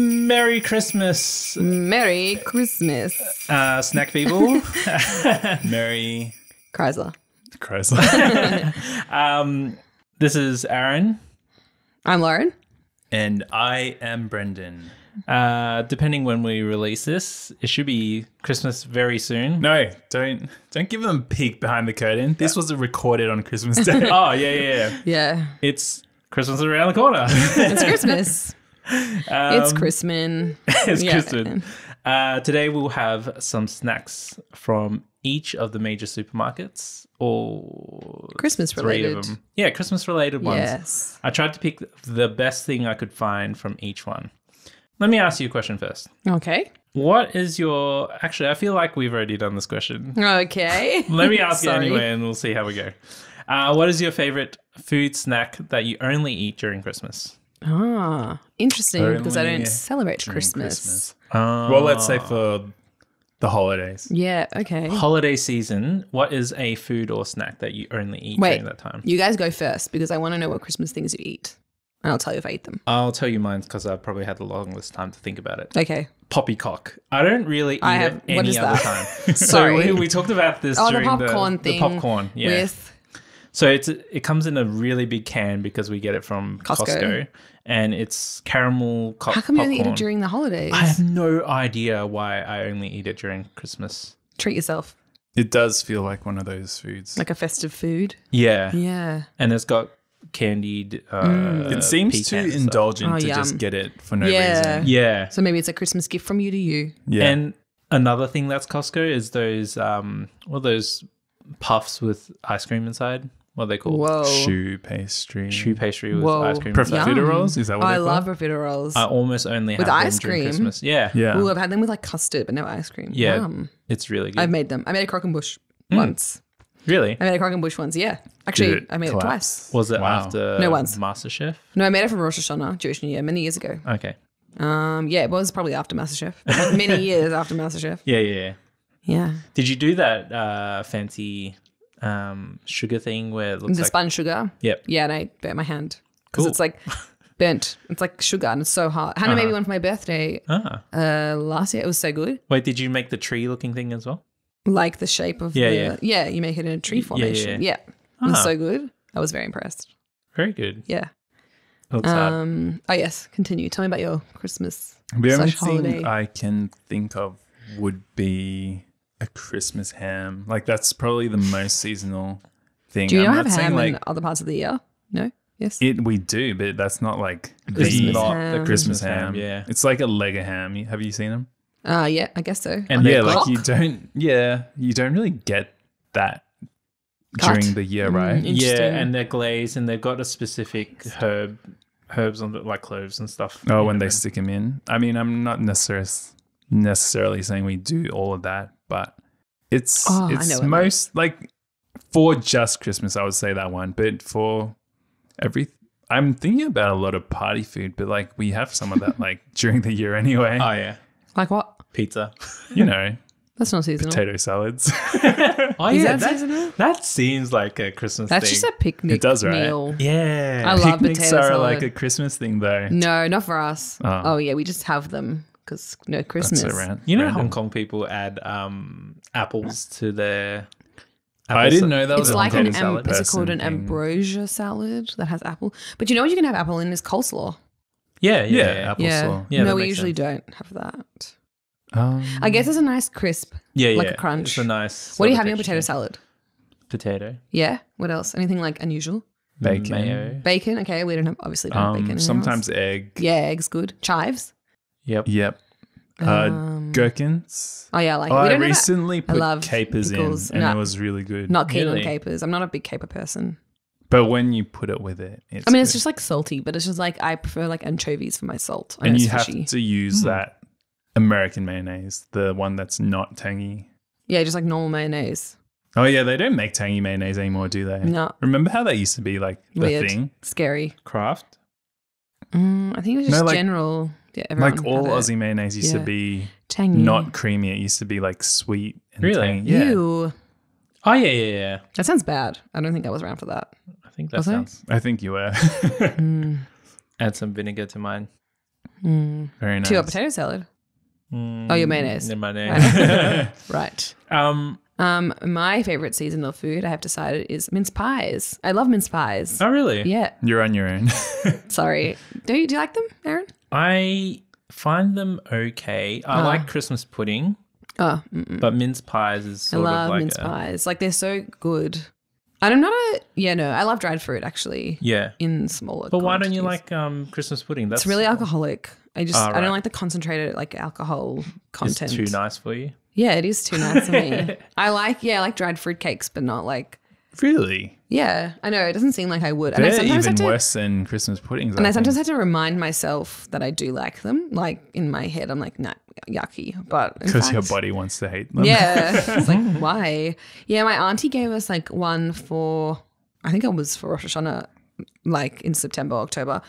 Merry Christmas, Merry Christmas. snack people. Merry Chrysler. This is Aaron. I'm Lauren. And I am Brendan. Depending when we release this, it should be Christmas very soon. No, don't give them a peek behind the curtain. This was recorded on Christmas Day. Oh, yeah. Yeah. It's Christmas around the corner. It's Christmas. It's Christmas. It's Yeah. Christmas. Today we'll have some snacks from each of the major supermarkets. Or Christmas three related. of them. Yeah, Christmas related ones. Yes. I tried to pick the best thing I could find from each one. Let me ask you a question first. Okay. What is your... Actually, I feel like we've already done this question. Okay. Let me ask you Sorry. anyway and we'll see how we go. What is your favorite food snack that you only eat during Christmas? Ah, interesting, because I Only don't celebrate during Christmas. Well, let's say for the holidays. Yeah, okay. Holiday season, what is a food or snack that you only eat Wait, during that time? you guys go first because I want to know what Christmas things you eat. And I'll tell you if I eat them. I'll tell you mine because I've probably had the longest time to think about it. Okay. Poppycock. I don't really eat I it have- any what is other that? time. Sorry. So we talked about this Oh, the during popcorn thing. The popcorn, yeah. With So it comes in a really big can because we get it from Costco. And it's caramel how come you only eat popcorn. it during the holidays? I have no idea why I only eat it during Christmas. Treat yourself. It does feel like one of those foods. Like a festive food. Yeah. Yeah. And it's got candied it seems too pecans and stuff. indulgent Oh, to yum. just get it for no Yeah. reason. Yeah. So maybe it's a Christmas gift from you to you. Yeah. And another thing that's Costco is those those puffs with ice cream inside. What are they called? Whoa. Shoe pastry. Shoe pastry with Whoa. ice cream. Yum. inside. Profiteroles? Is that what I they're love called? profiteroles. I almost only With have ice them during cream? Christmas. Yeah. Yeah. Ooh, I've had them with like custard, but no ice cream. Yeah. Yum. It's really good. I've made them. I made a croquembouche once. Really? I made a croquembouche once, yeah. Actually, Did it I made collapse? it twice. Was it Wow. after No, once. MasterChef? No, I made it for Rosh Hashanah, Jewish New Year, many years ago. Okay. Yeah, it was probably after MasterChef. Like many years after MasterChef. Yeah. Yeah. Did you do that fancy sugar thing where it looks The like... spun sugar. Yep. Yeah, and I burnt my hand. Because Cool. it's like burnt. It's like sugar and it's so hard. Hannah made me one for my birthday last year. It was so good. Wait, did you make the tree looking thing as well? Like the shape of Yeah. you make it in a tree formation. yeah. Yeah. It was so good. I was very impressed. Very good. Yeah. Looks hard. Oh yes, continue. Tell me about your Christmas The only / holiday. thing I can think of would be a Christmas ham. Like that's probably the most seasonal thing. Do you I'm not have saying, ham like in other parts of the year? No? Yes? we do, but that's not like It's the not ham. the Christmas ham. Yeah. It's like a leg of ham. Have you seen them? Yeah, I guess so. And Like they're a Like block? you don't really get that Cut? during the year, right? Interesting. Yeah, and they're glazed and they've got a specific herbs on it, like cloves and stuff. Oh, when they stick them in. I mean, I'm not necessarily saying we do all of that, but it's Oh, I know what most like for just Christmas, I would say that one. But for I'm thinking about a lot of party food, but like we have some of that like during the year anyway. Oh, yeah. Like what? Pizza. You know, That's not seasonal. potato salads. Oh, Is yeah. that seasonal? That seems like a Christmas That's thing. just a picnic It does, right? meal. Yeah. I love Picnics potato are salad. like a Christmas thing, though. No, not for us. Oh. Oh yeah, we just have them because no Christmas. That's so random. You know, Hong Kong people add apples to their... I didn't know that was It's a like Hong an Kong salad. is it called an person thing. ambrosia salad that has apple? But you know what you can have apple in is coleslaw. Yeah. Yeah, applesauce. Yeah, that no, we makes usually sense. don't have that. Mm. I guess it's a nice crisp. Yeah, Like a crunch. It's a nice... What do you sort have of in your potato texture. salad? Potato. Yeah. What else? Anything like unusual? Bacon. Mayo. Bacon. Okay, we don't have obviously don't have bacon. in Sometimes ours. egg. Yeah, eggs good. Chives. Yep. Yep. Gherkins. Oh yeah, like Oh, we I don't have recently put love capers pickles. in, and No. it was really good. not keen Really? on capers. I'm not a big caper person. But when you put it with it, it's I mean, it's good. just like salty, but it's just like I prefer like anchovies for my salt. I know and it's you have fishy. to use that American mayonnaise, the one that's not tangy. Yeah, just like normal mayonnaise. Oh yeah, they don't make tangy mayonnaise anymore, do they? No. Remember how that used to be like the Weird. thing? Scary. Kraft. I think it was just No, like- general. Yeah, everyone Like all had it. Aussie mayonnaise used to Yeah. be tangy. not creamy. It used to be like sweet and Really? tangy. Yeah. Ew. Oh, yeah. That sounds bad. I don't think I was around for that. I think that Was I? sounds... I think you were. Add some vinegar to mine. Very nice. To your potato salad. Oh, your mayonnaise. In my name. Right. My favorite seasonal food, I have decided, is mince pies. I love mince pies. Oh, really? Yeah. You're on your own. Sorry. Do you like them, Aaron? I find them okay. I like Christmas pudding. Oh, but mince pies is I sort of love like mince pies. Like, they're so good. I'm not a... Yeah, no. I love dried fruit, actually. Yeah. In smaller But why don't you quantities. like Christmas pudding? That's It's really alcoholic. I right. don't like the concentrated like alcohol It's content. too nice for you. Yeah, it is too nice for me. I like dried fruit cakes, but not like... Really? Yeah, I know. It doesn't seem like I would. And They're I sometimes even have to, worse than Christmas puddings. and I sometimes have to remind myself that I do like them. Like in my head, I'm like, nah, yucky. But in because your fact- body wants to hate them. Yeah. It's like, why? Yeah, my auntie gave us like one for, I think it was for Rosh Hashanah, like in September, October.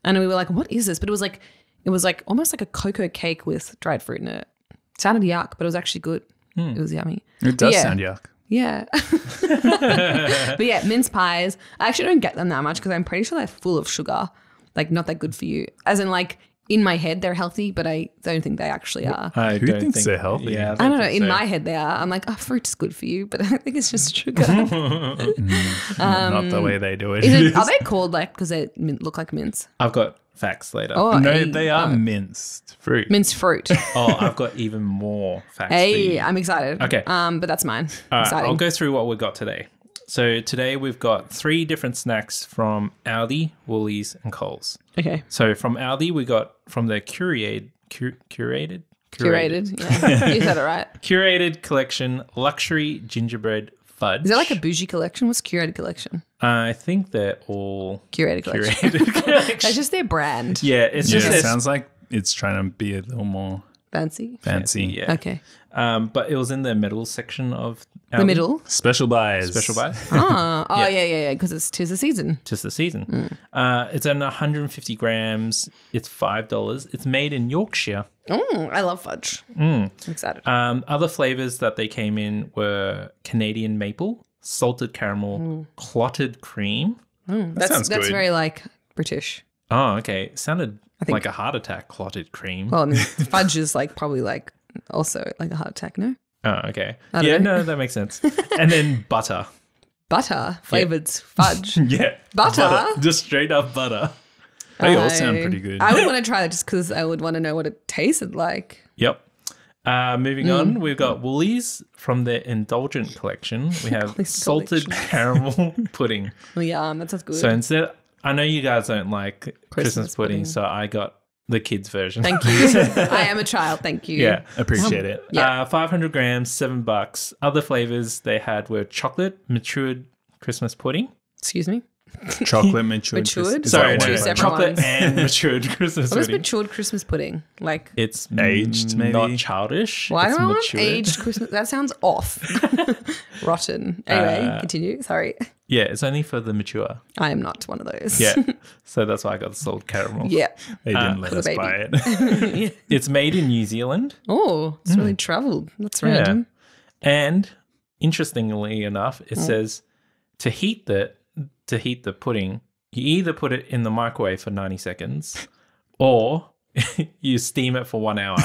And we were like, what is this? But it was like almost like a cocoa cake with dried fruit in it. It sounded yuck, but it was actually good. It was yummy. It does Yeah. sound yuck. Yeah. But yeah, mince pies. I actually don't get them that much because I'm pretty sure they're full of sugar. Like, not that good for you. As in, like, in my head, they're healthy, but I don't think they actually are. I Who don't thinks think they're healthy? Yeah, I don't know. think In so. my head, they are. I'm like, oh, fruit's good for you, but I think it's just sugar. Not the way they do it. Are they called like because they look like mince? I've got facts later. Oh, No, hey, they are minced fruit. minced fruit. Oh, I've got even more facts for Hey, you. I'm excited. Okay. But that's mine. All right, Exciting. I'll go through what we've got today. So today we've got 3 different snacks from Aldi, Woolies, and Coles. Okay. So from Aldi, we got from the curated. Yeah, you said it right. Curated collection luxury gingerbread fudge. Is that like a bougie collection? What's curated collection? I think they're all Curated collection. curated collection. That's just their brand. Yeah, it's Yeah, just it their sounds like it's trying to be a little more Fancy. fancy. Yeah. Okay. But it was in the middle section of Aldi. The middle. Special buys. Special buy. Oh, yeah. Because it's 'tis the season. Just the season. It's in 150 grams. It's $5. It's made in Yorkshire. I love fudge. I'm excited. Other flavors that they came in were Canadian maple, salted caramel, clotted cream. That's sounds good. very like British. Oh, okay. Sounded think- like a heart attack, clotted cream. Well, I mean, fudge is like probably like also like a heart attack, no? Oh, okay. I don't Yeah, know. no, that makes sense. And then butter. Butter flavored fudge. Yeah. Butter? Just straight up butter. They all sound pretty good. I would want to try that just because I would want to know what it tasted like. Yep. Moving on, we've got Woolies from their Indulgent collection. We have Woolies salted collection. caramel pudding. Well, yeah, that sounds good. So instead, I know you guys don't like Christmas pudding, pudding. so I got the kids version. Thank you. I am a child. Thank you. Yeah. Appreciate it. Yeah. 500 grams, $7. Other flavors they had were chocolate, matured Christmas pudding. Excuse me. Chocolate matured. Matured? Is Sorry, that two one? separate chocolate ones. and matured Christmas What is pudding. matured Christmas pudding? Like, It's Aged, maybe? not childish. why it's do I want matured. aged Christmas? That sounds off. Rotten. Anyway, continue. Sorry. Yeah, it's only for the mature. I am not one of those. Yeah. So that's why I got the salted caramel. Yeah. They didn't let for us the buy baby. it. It's made in New Zealand. Oh, it's really traveled. That's random. And interestingly enough, it says to heat the pudding, you either put it in the microwave for 90 seconds or you steam it for 1 hour.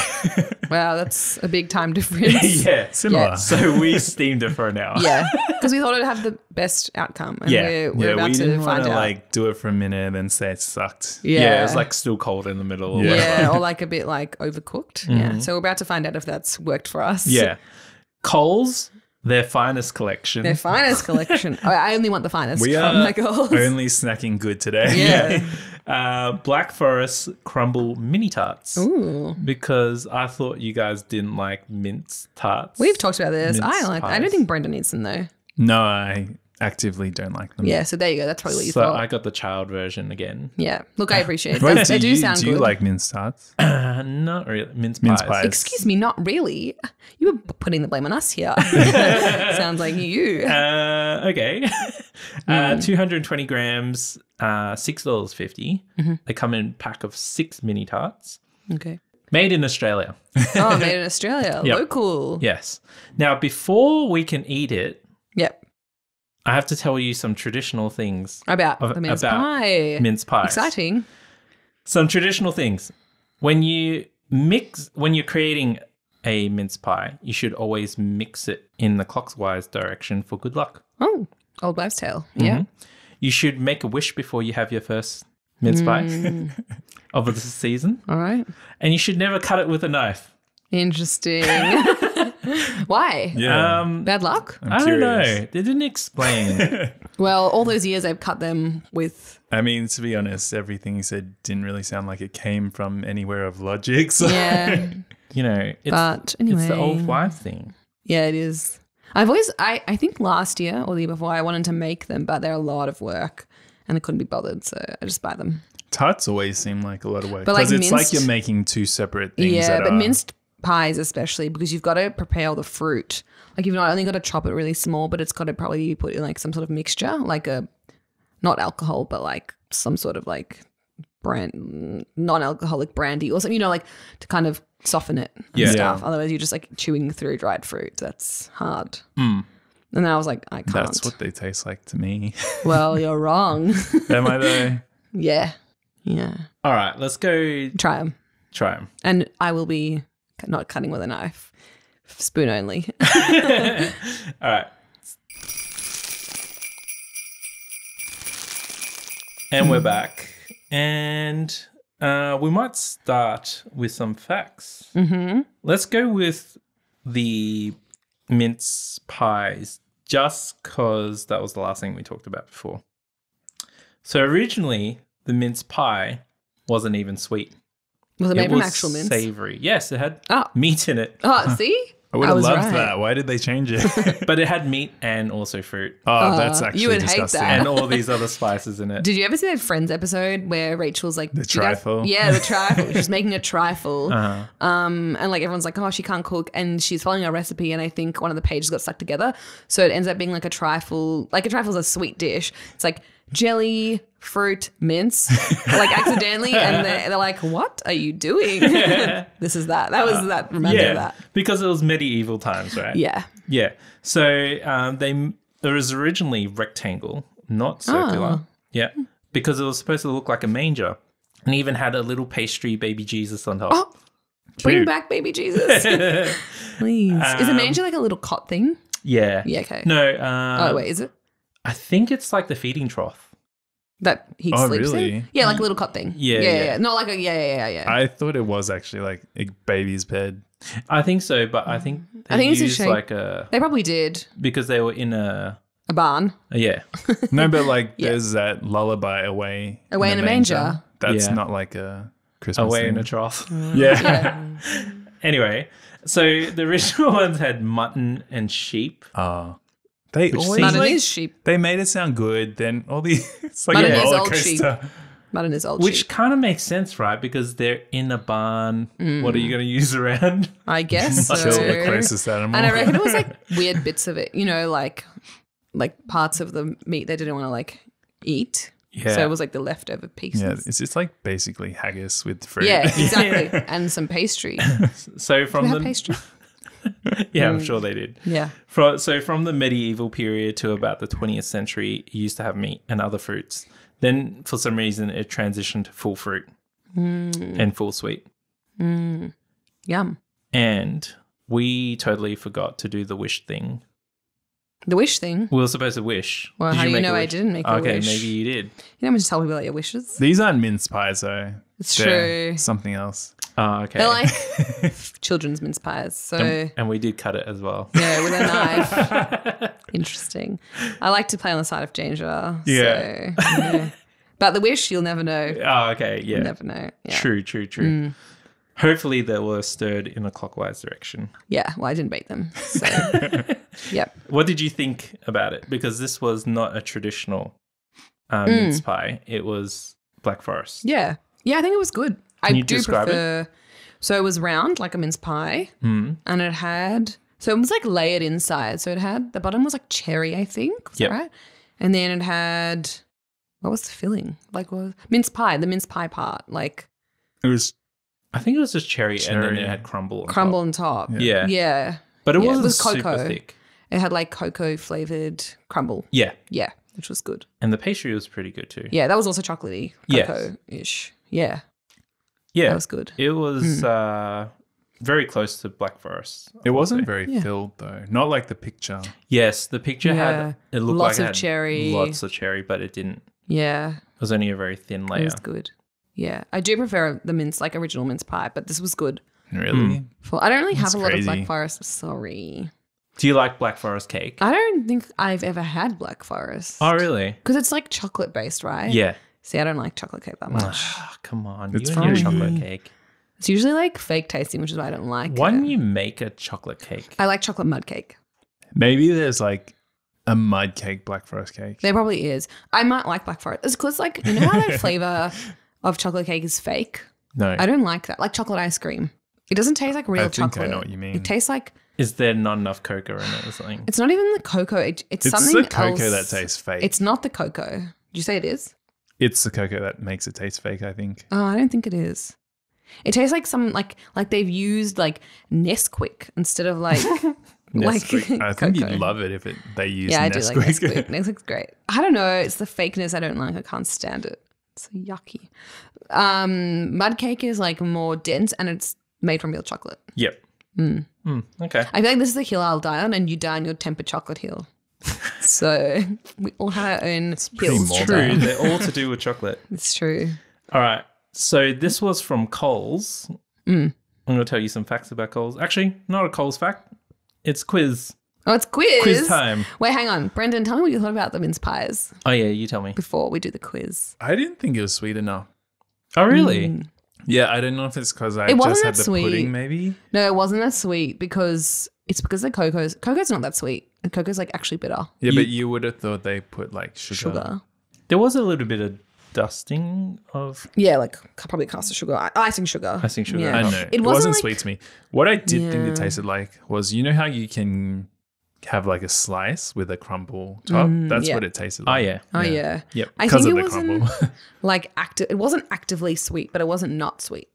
Wow, that's a big time difference. Yeah. Similar. Yeah. So we steamed it for an hour. Yeah, because we thought it'd have the best outcome. And Yeah. we're about we to didn't find want to out. like do it for a minute and then say it sucked. Yeah, it was like still cold in the middle. Or Yeah. whatever. yeah, or like a bit like overcooked. Yeah, so we're about to find out if that's worked for us. Yeah. Coles, their finest collection. Their finest collection. I only want the finest We from are my girls. only snacking good today. Yeah. Black Forest crumble mini tarts. Ooh. Because I thought you guys didn't like mince tarts. We've talked about this. Mince I pies. don't think Brenda needs them though. No, I actively don't like them. Yeah, so there you go. That's probably what you So thought. I got the child version again. Yeah. Look, I appreciate it. Wait, They do sound do good. you like minced tarts? Not really. Mince pies. pies. Excuse me, not really. You were putting the blame on us here. Sounds like you. Okay. 220 grams, $6.50. They come in a pack of 6 mini tarts. Okay. Made in Australia. Oh, made in Australia. Yep. Local. Yes. Now, before we can eat it, Yep. I have to tell you some traditional things About the mince about pie. mince pies. Exciting. Some traditional things. when you're creating a mince pie, you should always mix it in the clockwise direction for good luck. Oh, old wives' tale. Yeah. You should make a wish before you have your first mince pie of the season. All right. And you should never cut it with a knife. Interesting. Why? Yeah. Bad luck? I don't know. curious. They didn't explain. Well, all those years I've cut them with. I mean, to be honest, everything you said didn't really sound like it came from anywhere of logic. So. Yeah. You know, But anyway. it's the old wives thing. Yeah, it is. I think last year or the year before I wanted to make them, but they're a lot of work and I couldn't be bothered, so I just buy them. Tarts always seem like a lot of work. But like Because it's minced- like you're making two separate things. Yeah, that but are, minced pies especially because you've got to prepare all the fruit. Like you've not only got to chop it really small, but it's got to probably be put in like some sort of mixture, like not alcohol, but like some sort of like non-alcoholic brandy or something, like to kind of soften it and stuff. Yeah. Otherwise you're just like chewing through dried fruit. That's hard. And then I was like, I can't. That's what they taste like to me. Well, you're wrong. Am I though? Yeah. All right, let's go Try them. try them. And I will be not cutting with a knife. Spoon only. All right. And we're back. And we might start with some facts. Mm-hmm. Let's go with the mince pies just because that was the last thing we talked about before. So originally, the mince pie wasn't even sweet. Was it made It from was actual mince? savory. Yes, it had Oh. meat in it. Oh, see? I would have was loved right. that. Why did they change it? But it had meat and also fruit. Oh, that's actually you would hate disgusting. that. And all these other spices in it. Did you ever see that Friends episode where Rachel's like The trifle? Yeah, the trifle. She's making a trifle. And like everyone's like, oh, she can't cook, and she's following a recipe, and I think one of the pages got stuck together, so it ends up being like a trifle. Like a trifle is a sweet dish. It's like jelly, fruit, mince, like accidentally, and they're like, what are you doing? This is that. That was that. Remember Yeah, that? because it was medieval times, right? Yeah. Yeah. So it was originally rectangle, not circular. Yeah. Because it was supposed to look like a manger, and even had a little pastry baby Jesus on top. Oh, bring Cute. back baby Jesus, please. Is a manger like a little cot thing? Yeah. Yeah. Okay. No. Oh wait, is it? I think it's like the feeding trough. That he Oh, sleeps really? in? Yeah, like a little cot thing. Yeah. Not like a yeah. I thought it was actually like a baby's bed. I think so, but I think they I think it's a used shape. like a They probably did because they were in a barn. yeah. No, but like there's that lullaby away Away in a manger. That's Yeah. not like a Christmas Away thing. in a trough. Yeah. Anyway, so the original ones had mutton and sheep. Oh. They Which always seems Mutton like- is sheep. they made it sound good. Then all the it's like Mutton a is roller old sheep. coaster. Mutton is old Which sheep. kind of makes sense, right? Because they're in a barn. What are you going to use around? I guess so. Kill the closest animal. And I reckon it was like weird bits of it, like parts of the meat they didn't want to like eat. Yeah. So it was like the leftover pieces. Yeah, it's just like basically haggis with fruit. Yeah, exactly. And some pastry. So Do from you the have pastry? yeah, I'm sure they did. Yeah. From the medieval period to about the 20th century, you used to have meat and other fruits. Then, for some reason, it transitioned to full fruit and full sweet. Yum. And we totally forgot to do the wish thing. The wish thing. We were supposed to wish. Well, Did how do you make a know I wish? didn't make a Okay, wish? maybe you did. You know, I'm just tell people about your wishes. These aren't mince pies though. It's They're true. something else. Oh, okay. They're like children's mince pies. So and we did cut it as well. yeah, with a knife. Interesting. I like to play on the side of danger. Yeah. So, yeah. But the wish, you'll never know. Oh, okay. Yeah. You'll never know. Yeah. True. Hopefully they were stirred in a clockwise direction. Yeah. Well, I didn't bake them. So, yep. What did you think about it? Because this was not a traditional mince pie. It was Black Forest. Yeah. Yeah, I think it was good. Can I you do describe it? prefer. So it was round like a mince pie, and it had. So it was like layered inside. So it had the bottom was like cherry, I think. Was that Yep. right? And then it had. What was the filling? Like what was mince pie? The mince pie part, like It was I think it was just cherry, and then Cherry. it had crumble on crumble top. on top. Yeah. Yeah. But it Yeah, it wasn't was super cocoa. thick. It had like cocoa flavored crumble. Yeah. Yeah, which was good. And the pastry was pretty good too. Yeah, that was also chocolatey, Yes. cocoa-ish. Yeah. Yeah. That was good. It was very close to Black Forest. It wasn't very filled though. Not like the picture. Yes, the picture had it looked Lots like of it had cherry. lots of cherry, but it didn't. Yeah. It was only a very thin layer. It was good. Yeah. I do prefer the mince, like original mince pie, but this was good. Really? I don't really have That's a lot of crazy. Black Forest. Sorry. Do you like Black Forest cake? I don't think I've ever had Black Forest. Oh, really? Because it's like chocolate based, right? Yeah. See, I don't like chocolate cake that much. Ah, come on, It's you and your fine. chocolate cake. It's usually like fake tasting, which is why I don't like Why it. don't you make a chocolate cake? I like chocolate mud cake. Maybe there's like a mud cake, Black Forest cake. There probably is. I might like Black Forest. It's because like, you know how that flavor of chocolate cake is fake? No. I don't like that. Like chocolate ice cream. It doesn't taste like real I think chocolate. I know what you mean. It tastes like, Is there not enough cocoa in it or something? it's not even the cocoa. It's It's something the cocoa else. that tastes fake. It's not the cocoa. Did you say it is? It's the cocoa that makes it taste fake, I think. Oh, I don't think it is. It tastes like some like they've used like Nesquik instead of like Nesquik. I think cocoa. you'd love it if they use Yeah, I Nesquik. do like Nesquik. Nesquik's great. I don't know. It's the fakeness I don't like. I can't stand it. It's so yucky. Mud cake is like more dense and it's made from real chocolate. Yep. Okay. I feel like this is the hill I'll die on, and you die on your tempered chocolate hill. So we all have our own pretty hills. morbid. True. They're all to do with chocolate. It's true. All right. So this was from Coles. I'm going to tell you some facts about Coles. Actually, not a Coles fact. It's quiz. Oh, it's quiz. Quiz time. Wait, hang on. Brendan, tell me what you thought about the mince pies Oh, yeah. You tell me. before we do the quiz. I didn't think it was sweet enough. Oh, really? Yeah, I don't know if it's because I It wasn't just had that the sweet. pudding, maybe. No, it wasn't that sweet because the cocoa's not that sweet. The cocoa's like actually bitter. Yeah, but you would have thought they put like sugar. There was a little bit of dusting of... Yeah, like probably caster sugar, icing sugar. Icing sugar. Yeah. I know. It It wasn't like- sweet to me. What I did think Yeah. it tasted like was, you know how you can have like a slice with a crumble top? That's yeah. what it tasted Oh, like. yeah. Oh yeah. Yep. I Because think of it the wasn't crumble. like active. It wasn't actively sweet, but it wasn't not sweet.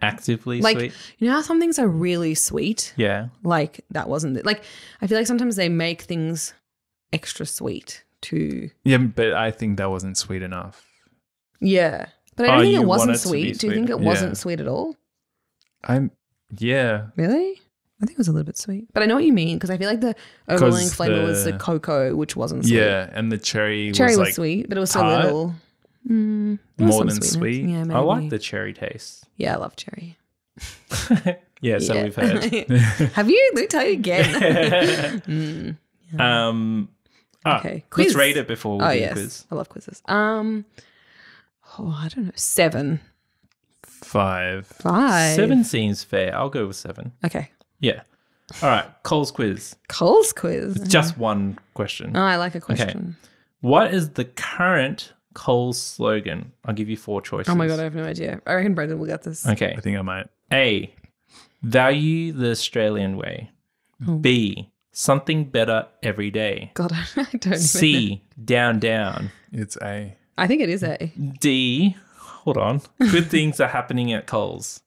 Actively Like sweet. you know how some things are really sweet. Yeah. Like that wasn't it. Like I feel like sometimes they make things extra sweet too. Yeah, but I think that wasn't sweet enough. Yeah, but I don't Oh, think you it want wasn't it to be sweet. Do you sweet. think it Yeah. wasn't sweet at all? Yeah. Really? I think it was a little bit sweet, but I know what you mean because I feel like the overwhelming flavor was the the- cocoa, which wasn't sweet. Yeah, and the cherry, Cherry was was like sweet, but it was so tart. little. There was More some than sweetness. sweet. Yeah, maybe. I like the cherry taste. Yeah, I love cherry. Yeah, so Yeah. we've heard. Have you? Let me tell you again. Okay, quiz. Let's rate it before we Oh do yes, the quiz. I love quizzes. I don't know. 7, 5. 5. 7 seems fair. I'll go with 7. Okay. Yeah. All right. Cole's quiz. Cole's quiz. Just one question. Oh, I like a question. What is the current Cole's slogan? I'll give you 4 choices. Oh my god, I have no idea. I reckon Brendan will get this. Okay. I think I might. A. Value the Australian way. Oh. B. Something better every day. God, I don't even know. C. Down, down. It's A. I think it is A. D. Hold on. Good things are happening at Coles.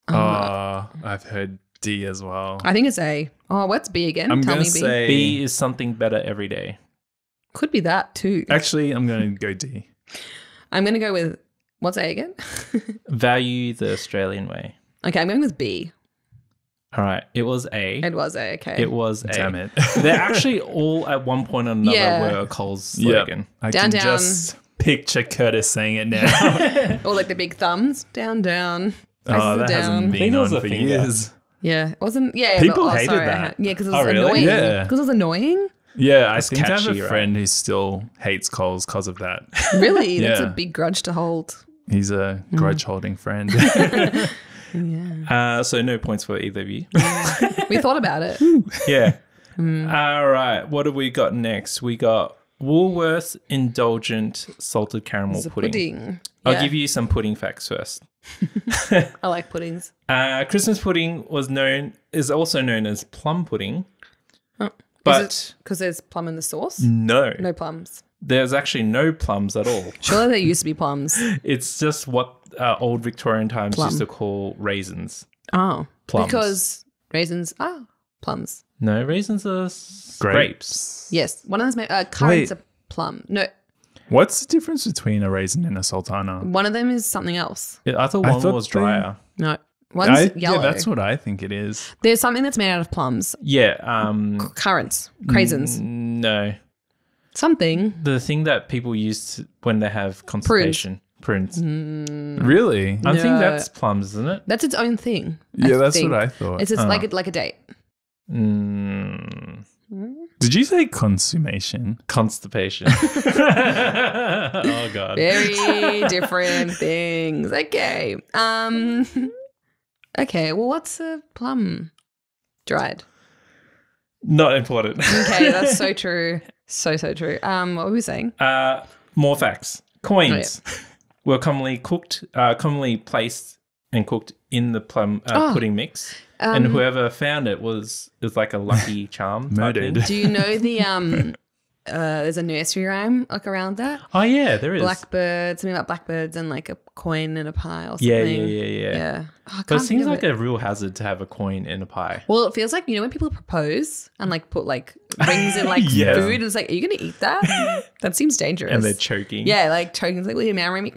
I've heard D as well. I think it's A. Oh, what's B again? I'm Tell going me to B. say... B is something better every day. Could be that too. Actually, I'm going to go D. I'm going to go with, what's A again? Value the Australian way. Okay, I'm going with B. All right. It was A. It was A, okay. It was A. Damn it. They're actually all at one point or another Yeah. were a Coles Yeah. slogan. I Down, can down. just picture Curtis saying it now. Or like the big thumbs. Down, down. Oh, Faces that down. hasn't think been it was on a for finger. years. Yeah, it wasn't. Yeah, People but, hated that. Yeah, because it Oh, was really? annoying. Yeah. Because it was annoying. Yeah, I That's think I have catchy, a right? friend who still hates Coles because of that. Really, that's a Yeah. big grudge to hold. He's a grudge holding friend. Yeah, So no points for either of you. we thought about it. Yeah. All right. What have we got next? We got Woolworths Indulgent Salted Caramel It's a Pudding. pudding. I'll Yeah, give you some pudding facts first. I like puddings. Christmas pudding is also known as plum pudding. Oh, But because there's plum in the sauce? no, No plums. there's actually no plums at all. Surely there used to be plums. It's just what old Victorian times Plum. used to call raisins. Oh, Plums. because raisins are plums. No, raisins are grapes. Yes, one of those currants are plum. No, What's the difference between a raisin and a sultana? One of them is something else. I thought one was drier. No. One's yellow. Yeah, that's what I think it is. There's something that's made out of plums. Yeah. Currants. Craisins. No. Something. The thing that people use when they have constipation. Prunes. Really? I think that's plums, isn't it? That's its own thing. Yeah, that's what I thought. It's like a date. Did you say consummation? Constipation. Oh, God. Very different things. Okay. Okay. Well, what's a plum? Dried. Not important. Okay, that's so true. So true. What were we saying? More facts. Coins were commonly placed and cooked in the plum pudding mix. And whoever found it was like a lucky charm. Murdered. Do you know the there's a nursery rhyme like around that? Oh yeah, there is. Blackbirds, something about blackbirds and like a coin in a pie or something. Yeah. Oh, But it seems like a real hazard to have a coin in a pie. Well, it feels like, you know, when people propose and like put like rings in like Yeah. food, it's like, are you going to eat that? That seems dangerous. And they're choking. Yeah, like choking. It's like, will you marry me?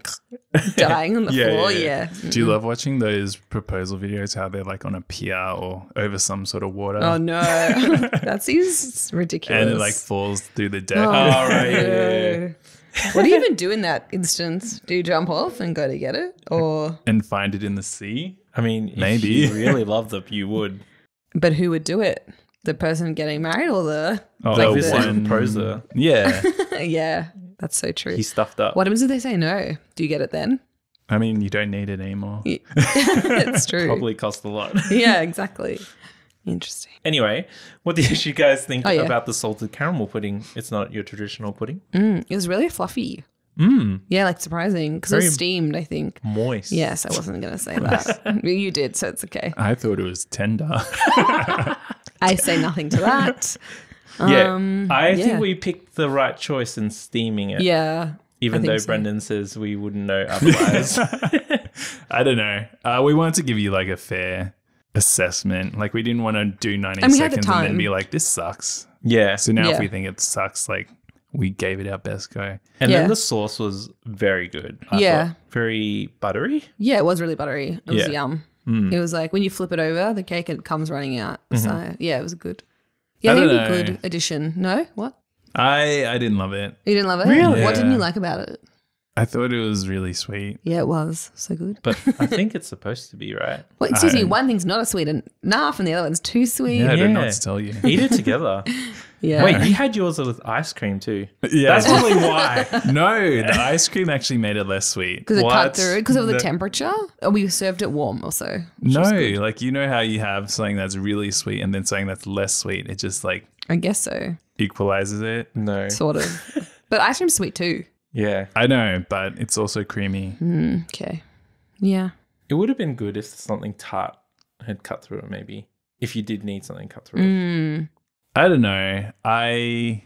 Dying on the floor. Yeah. Do you love watching those proposal videos, how they're like on a pier or over some sort of water? Oh no. That seems ridiculous. And it like falls through the deck. Oh, right. Yeah. What do you even do in that instance? Do you jump off and go to get it? Or And find it in the sea? I mean, Maybe. if you really love them, you would. but who would do it? The person getting married or the Like this one- proposer. Yeah. Yeah, that's so true. He's stuffed up. What happens if they say no? Do you get it then? I mean, you don't need it anymore. It's true. Probably cost a lot. Yeah, exactly. Interesting. Anyway, what did you guys think yeah. about the salted caramel pudding? It's not your traditional pudding. It was really fluffy. Yeah, like surprising because it Very was steamed, I think. Moist. Yes, I wasn't going to say that. You did, so it's okay. I thought it was tender. I say nothing to that. Yeah. I yeah. think we picked the right choice in steaming it. Yeah. Even I think though so. Brendan says we wouldn't know otherwise. I don't know. We wanted to give you like a fair assessment. Like we didn't want to do 90 And we had the seconds and then time. be like, this sucks. Yeah. So now Yeah. if we think it sucks, like we gave it our best go. And Yeah. then the sauce was very good. I Yeah. thought. Very buttery. Yeah, it was really buttery. It was Yeah. yum. It was like when you flip it over, the cake, it comes running out. So yeah, it was good. Yeah, I I think don't it'd be a know. good addition. No? What? I didn't love it. You didn't love it? Really? What didn't Yeah. you like about it? I thought it was really sweet. Yeah, it was. So good. But I think it's supposed to be, right? Well, excuse me, I- one thing's not a sweet enough and the other one's too sweet. Yeah, I don't know Yeah. what to tell you. Eat it together. Yeah. Wait, you had yours with ice cream too. Yeah. That's probably why. No, the ice cream actually made it less sweet. Because it What? cut through, because of the The- temperature. Or we served it warm also. No, like you know how you have something that's really sweet and then something that's less sweet. It just like I guess so. equalizes it. No. Sort of. But ice cream's sweet too. Yeah. I know, but it's also creamy. Okay. Yeah. It would have been good if something tart had cut through it, maybe. If you did need something cut through it. I don't know. I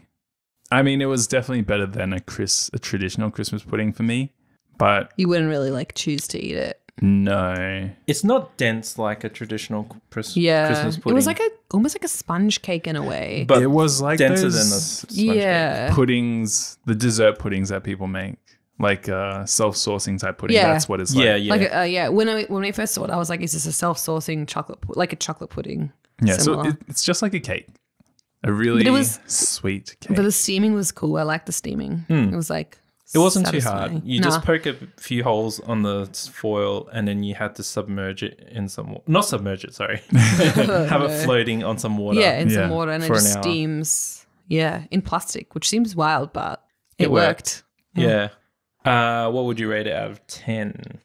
mean, it was definitely better than a traditional Christmas pudding for me, but You wouldn't really like choose to eat it. no. It's not dense like a traditional Christmas pudding. It was like almost like a sponge cake in a way. but It was like denser those than the sponge cake. yeah. puddings, the dessert puddings that people make, like self-sourcing type pudding. Yeah. That's what it's like. Yeah, yeah. Like when we first saw it, I was like, "Is this a self-sourcing chocolate, like a chocolate pudding?" Yeah, so Similar. it's just like a cake, a really But it was- sweet cake. But the steaming was cool. I liked the steaming. It was like It wasn't too satisfying. hard. You Nah. just poke a few holes on the foil and then you had to submerge it in some water. Not submerge it, sorry. Have it floating on some water. yeah, in some Yeah. water and it For an just hour. steams. Yeah, in plastic, which seems wild, but it It worked. Yeah. What would you rate it out of 10?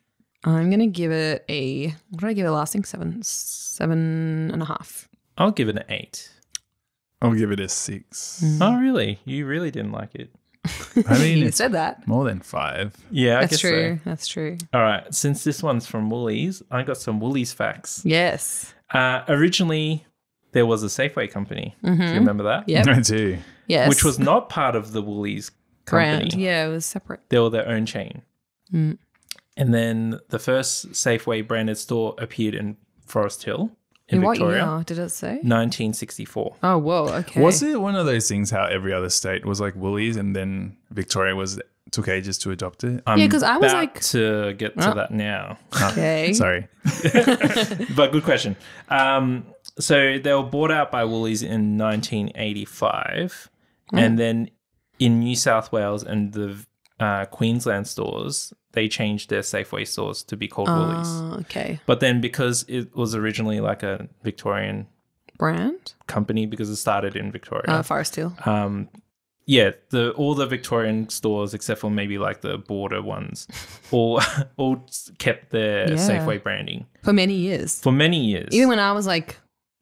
I'm gonna give it what did I give it last thing? 7.5. I'll give it an 8. I'll give it a 6. Oh, really? You really didn't like it? I mean, You it's said that. more than 5. Yeah, I That's guess true. so. That's true. All right. Since this one's from Woolies, I got some Woolies facts. Yes. Originally, there was a Safeway company. Do you remember that? Yep. I do. Yes. Which was not part of the Woolies company. brand. Yeah, it was separate. They were their own chain. And then the first Safeway branded store appeared in Forest Hill in what Victoria. year did it say? 1964. Oh, whoa. Okay. Was it one of those things how every other state was like Woolies and then Victoria was took ages to adopt it. I'm 'cause I was about like- to get to that now. Okay. Sorry. But good question. So they were bought out by Woolies in 1985, and then in New South Wales and the Queensland stores, they changed their Safeway stores to be called Woolies. Okay. But then because it was originally like a Victorian Brand? company, because it started in Victoria, Forest Hill. yeah, all the Victorian stores, except for maybe like the border ones, all kept their Safeway branding For many years. for many years. Even when I was like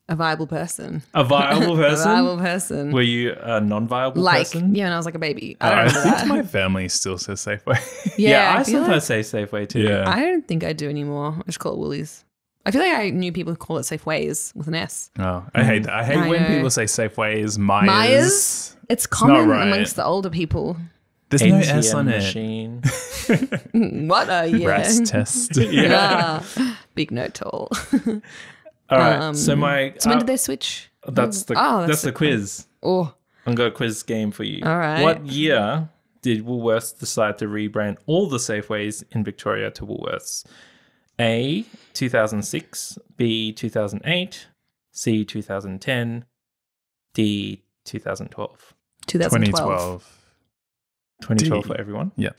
a viable person. A viable person? A viable person. Were you a non-viable Like, person? yeah, when I was like a baby. I I don't remember think that. my family still says Safeway. Yeah, I feel sometimes say Safeway too. Yeah. I don't think I do anymore. I just call it Woolies. I feel like I knew people who call it Safeways with an S. Oh, I hate that. I hate I when know. people say Safeways, Myers. Myers? It's common right. amongst the older people. There's no ATM S on it. machine. What a yeah. Rats test. Yeah. Big no toll. All right. So my So when did they switch? that's the Oh, that's the quiz. Oh, I've got a quiz game for you. All right. What year did Woolworths decide to rebrand all the Safeways in Victoria to Woolworths? A, 2006, B, 2008, C, 2010, D, 2012. 2012. 2012 D. for everyone? Yeah.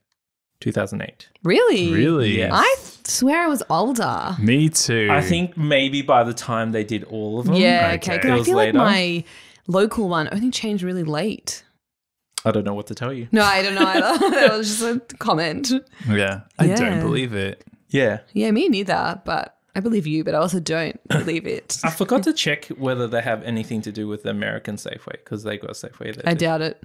2008. Really? Really? Yes. I swear I was older. Me too. I think maybe by the time they did all of them. Yeah, Okay. okay. It 'Cause I was feel later. like my local one only changed really late. I don't know what to tell you. No, I don't know either. That was just a comment. Yeah. I Yeah. don't believe it. Yeah. Yeah, me neither, but I believe you, but I also don't believe it. I forgot to check whether they have anything to do with the American Safeway, because they got a Safeway there. I too. doubt it.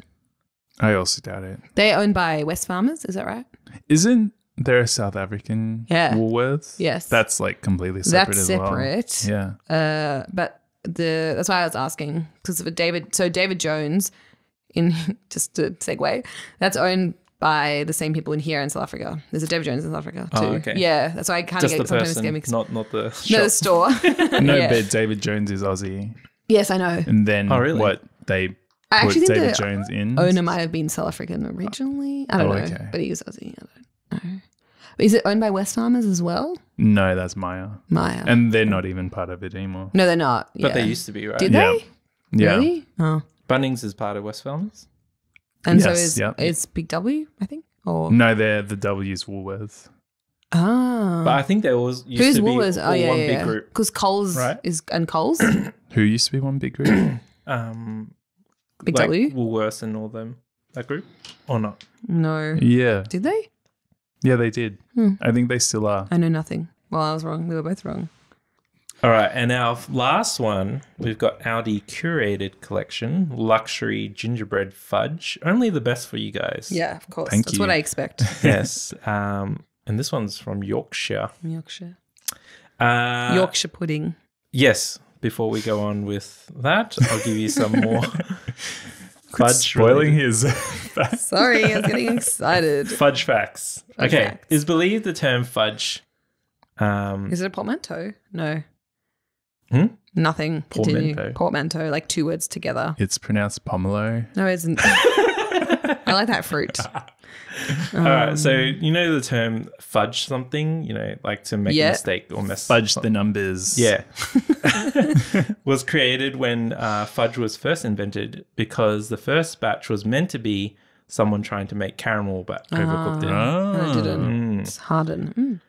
I also doubt it. They're owned by West Farmers, is that right? Isn't there a South African Yeah. Woolworths? Yes. That's like completely separate That's as separate. well. Yeah. But that's why I was asking, because of David Jones, in just to segue, that's owned by the same people in here in South Africa. There's a David Jones in South Africa too. Oh, okay. Yeah, that's why I kind of Just get the sometimes person, get mixed. not the No, shop. the store. No, Yeah. but David Jones is Aussie. Yes, I know. And then Oh, really? what they I put actually think David the Jones in. owner might have been South African originally. I don't Oh, know, okay. but he was Aussie. I don't know. But is it owned by West Farmers as well? No, that's Maya. Maya. And they're not even part of it anymore. No, they're not. But yeah. they used to be, right? Did Yeah. they? Yeah. Really? Oh. Bunnings is part of West Farmers. And so Yes, is yeah. it's Big W, I think? Or No, they're the W's Woolworths. Ah. But I think there was used Who's to be Woolworths? all Oh yeah, one yeah, big yeah. group. Because Coles Right. is and Coles, Who used to be one big group? Big like W. Woolworths and all them. That group? Or not? No, Yeah. did they? Yeah, they did. Hmm. I think they still are. I know nothing. Well, I was wrong. We were both wrong. All right, and our last one, we've got Aldi curated collection, luxury gingerbread fudge. Only the best for you guys. Yeah, of course. Thank That's you. what I expect. Yes. And this one's from Yorkshire. Yorkshire. Uh, Yorkshire pudding. Yes. Before we go on with that, I'll give you some more fudge Spoiling related- his. Sorry, I was getting excited. fudge facts. Fudge okay. facts. Is believed the term fudge. Is it a portmanteau? No. Hmm? Nothing. Continue. Portmanteau. Portmanteau, like two words together. It's pronounced pomelo. No, it isn't. I like that fruit. All right. So, you know the term fudge something, like to make Yeah. a mistake or mess. Fudge the numbers. Yeah. Was created when fudge was first invented because the first batch was meant to be someone trying to make caramel but overcooked it. And I didn't. Mm. It's harden.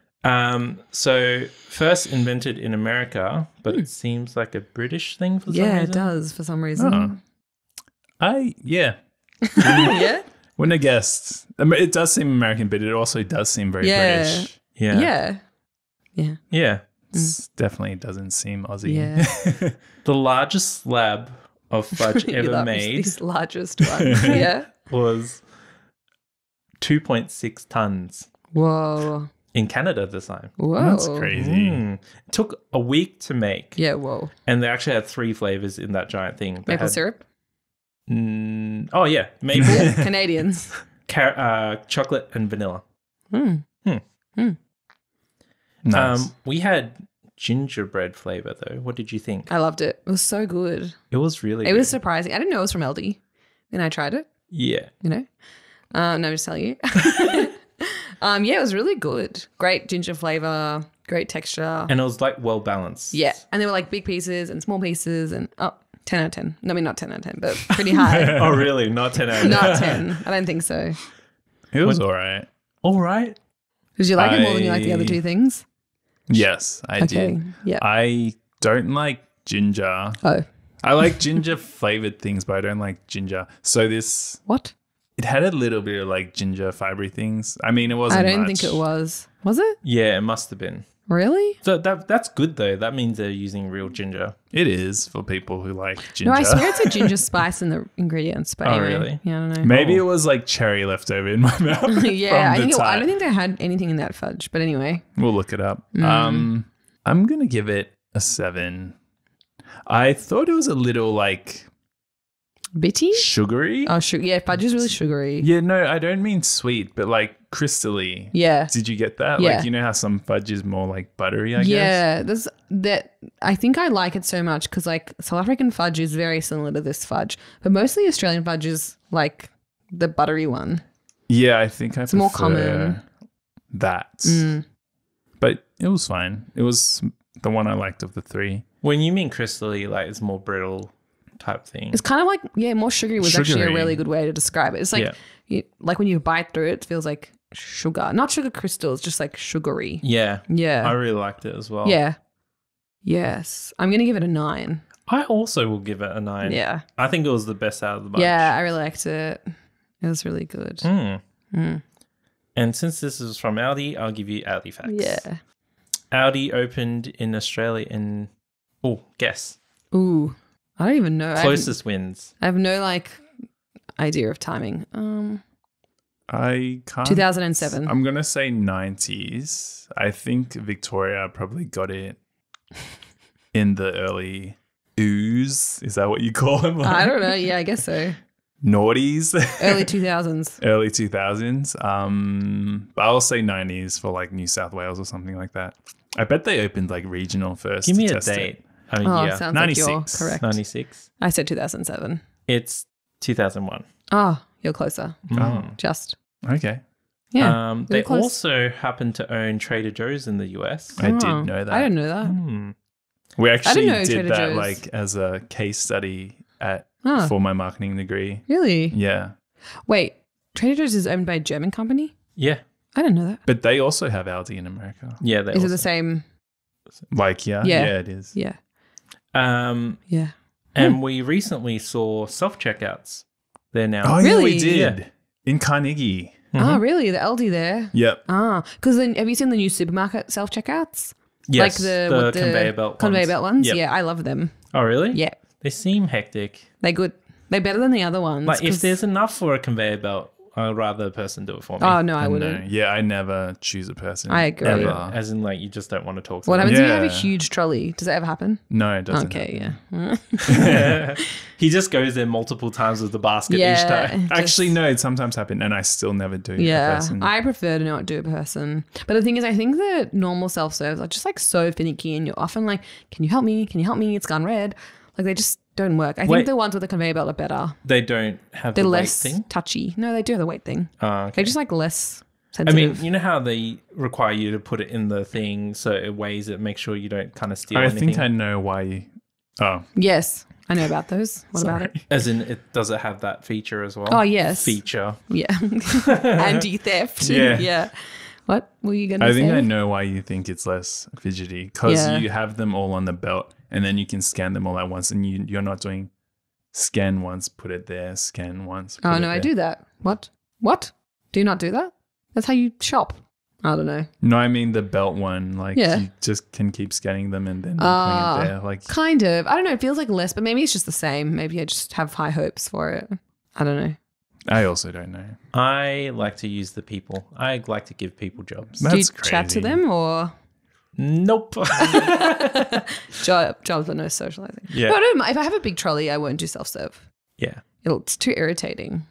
So first invented in America, but it seems like a British thing for some Yeah, reason. it does for some reason. Yeah. Yeah. Wouldn't have guessed. I mean, it does seem American, but it also does seem very Yeah. British. Yeah. Yeah. Yeah. Yeah. It definitely doesn't seem Aussie. Yeah. The largest slab of fudge ever made This largest one. Yeah. was 2.6 tons Whoa. in Canada this time. Whoa. That's crazy. It took a week to make. Yeah, whoa. And they actually had 3 flavors in that giant thing. They Maple had- syrup? Oh, yeah. Maple, Canadians. chocolate, and vanilla. Nice. We had gingerbread flavor, though. What did you think? I loved it. It was so good. It was really It good. was surprising. I didn't know it was from Aldi. Then I tried it, Yeah. you know. No, just tell you. Yeah, it was really good. Great ginger flavor, great texture. And it was like well balanced. Yeah, and there were like big pieces and small pieces and 10 out of 10. No, I mean not 10 out of 10, but pretty high. Oh, really? Not 10 out of 10? Not 10. I don't think so. It was all right. All right. Did you like it more than you like the other two things? Yes, I did. Yeah. I don't like ginger. Oh. I like ginger flavored things, but I don't like ginger. So What? it had a little bit of like ginger fibery things. I mean, it wasn't I don't much. think it was. Was it? Yeah, it must have been. Really? So that's good though. That means they're using real ginger. It is for people who like ginger. No, I swear it's a ginger spice in the ingredients. But anyway, really? Yeah, I don't know. Maybe it was like cherry left over in my mouth. Yeah, from the I tart. don't think they had anything in that fudge. But anyway. We'll look it up. Mm. I'm going to give it a 7. I thought it was a little like Bitty? sugary. Oh, yeah, fudge is really sugary. Yeah, no, I don't mean sweet, but like crystally. Yeah. Did you get that? Yeah. Like, you know how some fudge is more like buttery, I guess? Yeah, I think I like it so much because like South African fudge is very similar to this fudge, but mostly Australian fudge is like the buttery one. Yeah, I think it's more common. That. But it was fine. It was the one I liked of the 3. When you mean crystally, like it's more brittle type thing. It's kind of like, more sugary was actually a Sugary. really good way to describe it. It's like, like when you bite through it, it feels like sugar. Not sugar crystals, just like sugary. Yeah. Yeah. I really liked it as well. Yeah. Yes. I'm going to give it a 9. I also will give it a 9. Yeah. I think it was the best out of the bunch. Yeah, I really liked it. It was really good. And since this is from Aldi, I'll give you Aldi facts. Yeah. Aldi opened in Australia in, guess. Ooh. I don't even know. Closest wins. I have no like idea of timing. I can't. 2007. I'm going to say 90s. I think Victoria probably got it in the early ooze. Is that what you call them? I don't know. Yeah, I guess so. Noughties. Early 2000s. Early 2000s. But I'll say 90s for like New South Wales or something like that. I bet they opened like regional first. Give me to a test date. it. I mean, Sounds like you're 96. correct. 96. I said 2007. It's 2001. Oh, you're closer. Oh, Just. okay. Yeah. They Really close. also happen to own Trader Joe's in the US. I did know that. I didn't know that. We actually know did Trader that Joe's. like as a case study for my marketing degree. Really? Yeah. Wait, Trader Joe's is owned by a German company? Yeah. I didn't know that. But they also have Aldi in America. Yeah. They Is it also, the same? Like, yeah, it is. Yeah. Yeah. And we recently saw self-checkouts there now. Oh, yeah, we Really? did. Yeah. In Carnegie. Oh, really? The Aldi there? Yep. Because then have you seen the new supermarket self-checkouts? Yes, Like the conveyor belt Conveyor ones. belt ones? Yep. Yeah, I love them. Oh, really? Yeah. They seem hectic. They're good. They're better than the other ones. Like, if 'cause- there's enough for a conveyor belt, I'd rather a person do it for me. Oh, no, I No, wouldn't. yeah, I never choose a person. I agree. Ever. As in, like, you just don't want to talk to What them. happens if you have a Yeah. huge trolley? Does that ever happen? No, it doesn't. Okay, yeah. He just goes there multiple times with the basket Yeah. each time. Actually, no, it sometimes happens, and I still never do a Yeah, person. I prefer to not do a person. But the thing is, I think that normal self-serves are just like so finicky and you're often like, can you help me? Can you help me? It's gone red. Like they just don't work. I think Wait. the ones with the conveyor belt are better. They don't have They're the weight less thing. touchy. No, they do have the weight thing. Oh, okay. They're just like less I sensitive. mean, you know how they require you to put it in the thing so it weighs it, make sure you don't kind of steal I anything. think I know why you... Oh, Yes, I know about those. What about it? As in, does it have that feature as well? Oh, yes. Feature. Yeah. Anti-theft. Yeah. Yeah. What were you going to say? I think I know why you think it's less fidgety. Because Yeah. you have them all on the belt, and then you can scan them all at once, and you're not doing scan once, put it there, scan once, put Oh, it no, I there. do that. What? What? Do you not do that? That's how you shop. I don't know. No, I mean the belt one. Like, Yeah. you just can keep scanning them and then putting it there. Like, Kind of. I don't know. It feels like less, but maybe it's just the same. Maybe I just have high hopes for it. I don't know. I also don't know. I like to use the people. I like to give people jobs. That's do you chat to crazy. them or Nope. jobs but no socializing? Yeah. No, I don't. If I have a big trolley, I won't do self-serve. Yeah. It's too irritating.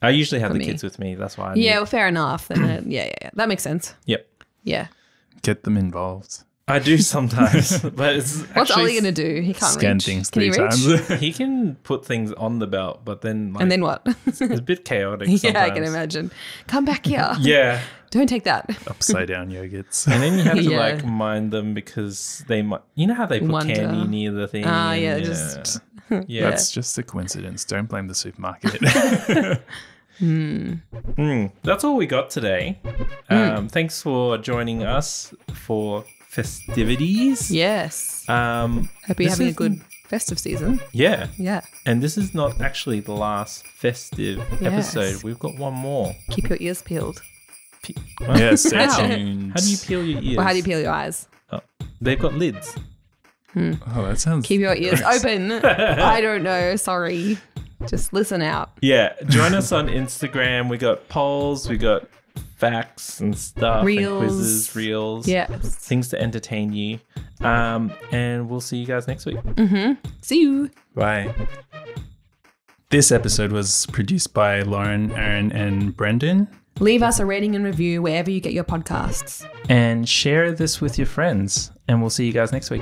I usually have For the me. kids with me. That's why. Yeah, well, fair enough. Then yeah. That makes sense. Yep. Yeah. Get them involved. I do sometimes, but it's What's actually Ollie going to do? He can't Scan reach. things Can he 3 reach? times. he can put things on the belt, but then And then what? it's a bit chaotic. Yeah, Sometimes. I can imagine. Come back here. Yeah, Don't take that. Upside down yogurts. and then you have to Yeah. like mind them because they might. You know how they put Wonder. candy near the thing. Ah, yeah, and, just- yeah. That's just a coincidence. Don't blame the supermarket. That's all we got today. Thanks for joining us for festivities. Yes. Um, Hope you're this having a is- good festive season. Yeah. Yeah. And this is not actually the last festive episode. We've got one more. Keep your ears peeled. Yeah, stay How? tuned. How do you peel your ears? Or how do you peel your eyes? Oh, they've got lids. Oh, that sounds. Keep your ears open. I don't know. Sorry. Just listen out. Yeah. Join us on Instagram. We got polls. We got facts and stuff. Reels. And quizzes, reels. Yes. Things to entertain you. And we'll see you guys next week. See you. Bye. This episode was produced by Lauren, Aaron, and Brendan. Leave us a rating and review wherever you get your podcasts. And share this with your friends. And we'll see you guys next week.